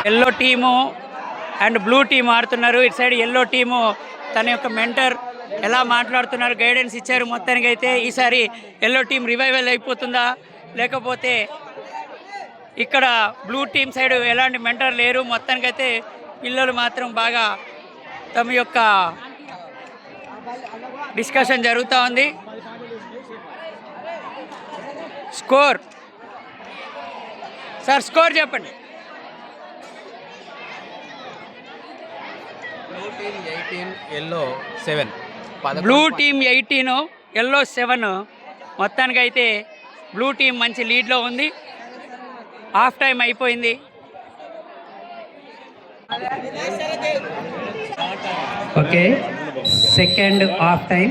Yellow team and blue team ఆడుతున్నారు. ఇటు side yellow team తన యొక్క మెంటర్ ఎలా మాట్లాడుతున్నారు, గైడెన్స్ ఇచ్చారు. మొత్తానికి అయితే ఈసారి ఎల్లో టీం రివైవల్ అయిపోతుందా, లేకపోతే ఇక్కడ బ్లూ టీం సైడ్ ఎలాంటి మెంటర్ లేరు. మొత్తానికైతే పిల్లలు మాత్రం బాగా తమ యొక్క డిస్కషన్ జరుగుతూ ఉంది. స్కోర్ సార్, స్కోర్ చెప్పండి. Blue team 18, yellow 7. మొత్తానికైతే బ్లూ టీం మంచి లీడ్లో ఉంది. హాఫ్ టైం అయిపోయింది. Okay, second half time.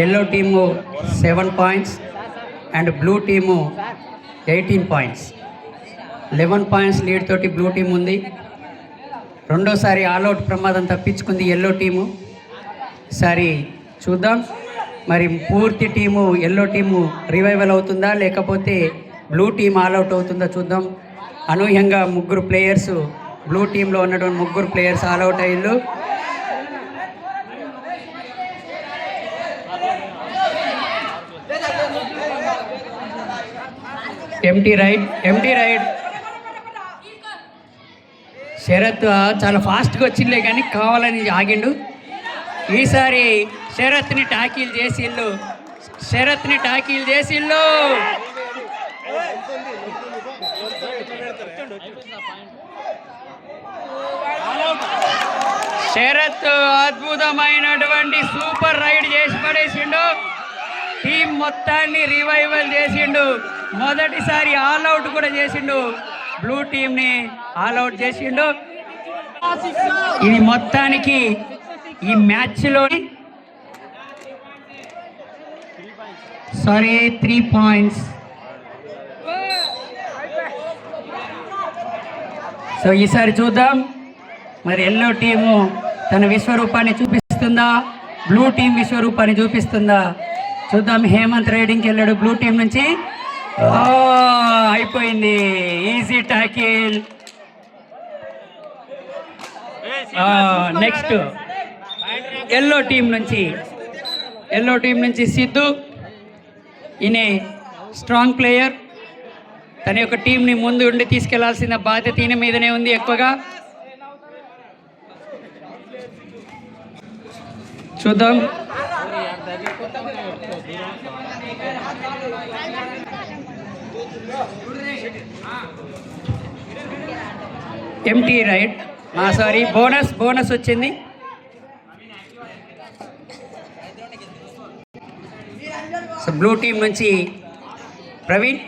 Yellow team 7 points and blue team 18 points. 11 points lead తోటి బ్లూ టీం ఉంది. రెండోసారి ఆల్అవుట్ ప్రమాదం తప్పించుకుంది ఎల్లో టీము. ఈసారి చూద్దాం మరి పూర్తి టీము ఎల్లో టీము రివైవల్ అవుతుందా, లేకపోతే బ్లూ టీం ఆల్అవుట్ అవుతుందా చూద్దాం. అనూహ్యంగా ముగ్గురు ప్లేయర్స్, బ్లూ టీంలో ఉన్నటువంటి ముగ్గురు ప్లేయర్స్ ఆల్అవుట్ అయ్యారు. ఎంటీ రైడ్ శరత్ చాలా ఫాస్ట్గా వచ్చిండే కానీ కావాలని ఆగిండు. ఈసారి శరత్ని టాకీలు చేసిళ్ళు. శరత్ అద్భుతమైనటువంటి సూపర్ రైడ్ చేసి పడేసిండు. టీం మొత్తాన్ని రివైవల్ చేసిండు. మొదటిసారి ఆల్అవుట్ కూడా చేసిండు. బ్లూ టీంని ఆల్అవుట్ చేసిండు. ఇది మొత్తానికి ఈ మ్యాచ్లో 3 పాయింట్స్. సో ఈసారి చూద్దాం మరి ఎల్లో టీము తన విశ్వరూపాన్ని చూపిస్తుందా, బ్లూ టీం విశ్వరూపాన్ని చూపిస్తుందా చూద్దాం. హేమంత్ రైడింగ్కి వెళ్ళాడు బ్లూ టీం నుంచి. అయిపోయింది, easy tackle. Next yellow team నుంచి సిద్ధు. ఈయన స్ట్రాంగ్ ప్లేయర్. తన యొక్క టీంని ముందు ఉండి తీసుకెళ్లాల్సిన బాధ్యత ఈయన మీదనే ఉంది ఎక్కువగా. చూద్దాం. ఎంటీ రైడ్, సారీ, బోనస్ వచ్చింది. సో బ్లూ టీం నుంచి ప్రవీణ్.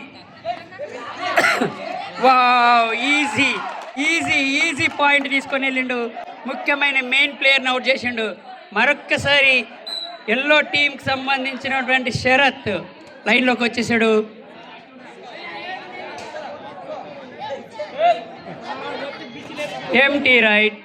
వావ్, ఈజీ పాయింట్ తీసుకొని వెళ్ళిండు. ముఖ్యమైన మెయిన్ ప్లేయర్ని అవుట్ చేసిండు. మరొక్కసారి ఎల్లో టీంకి సంబంధించినటువంటి శరత్ లైన్లోకి వచ్చేసాడు. Empty ride.